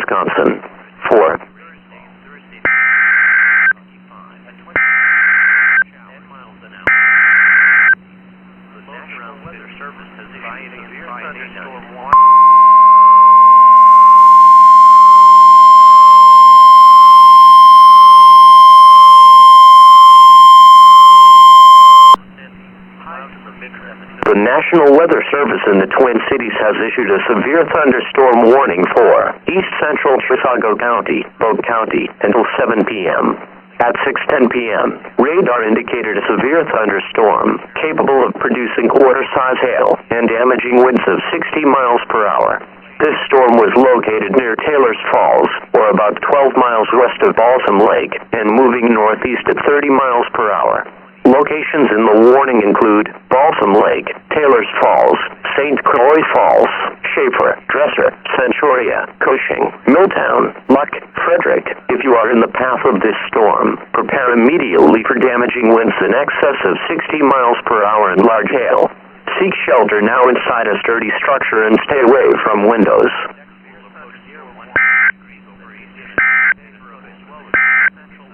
Wisconsin. 4. The National Weather Service in the Twin Cities has issued a severe thunderstorm warning for east central Chisago County, Bogue County, until 7 p.m. At 6:10 p.m., radar indicated a severe thunderstorm capable of producing quarter-size hail and damaging winds of 60 miles per hour. This storm was located near Taylor's Falls, or about 12 miles west of Balsam Lake, and moving northeast at 30 miles per hour. Locations in the warning include Balsam Lake, Taylor's Falls, St. Croix Falls, Schaefer, Dresser, Centuria, Cushing, Milltown, Luck, Frederick. If you are in the path of this storm, prepare immediately for damaging winds in excess of 60 miles per hour and large hail. Seek shelter now inside a sturdy structure and stay away from windows.